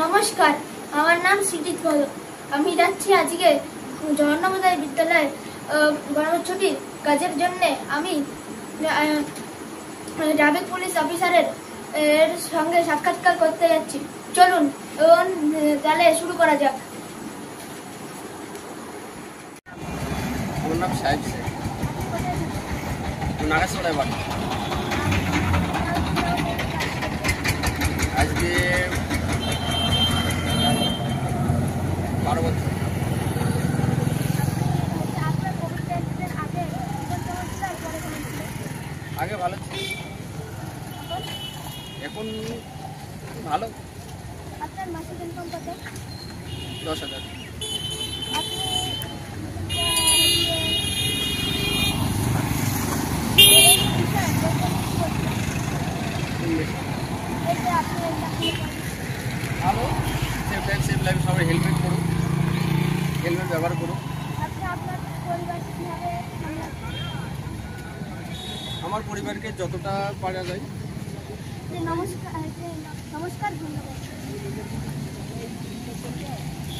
নমস্কার, আমার নাম সিটিত পদ। আমি যাচ্ছি আজকে জগন্নাথ বিদ্যালয়ে গণেশ ছুটির কাজের জন্য। আমি ট্রাফিক পুলিশ অফিসারের সঙ্গে সাক্ষাৎকার করতে যাচ্ছি। চলুন তাহলে শুরু করা যাক। আমার নাম সাহেব শেখ, নাগাছড়ায় বাড়ি। আজকে 12 বছর। আগে ভালো ছিল, এখন ভালো। আপনার মাসিক ইনকাম কত? 10,000। ভালো, সেফ টাইম সেফ লাইফ। সবাই হেলমেট করুন, হেলমেট ব্যবহার করুন। আমার পরিবারকে যতটা পারা যায়। নমস্কার, ধন্যবাদ।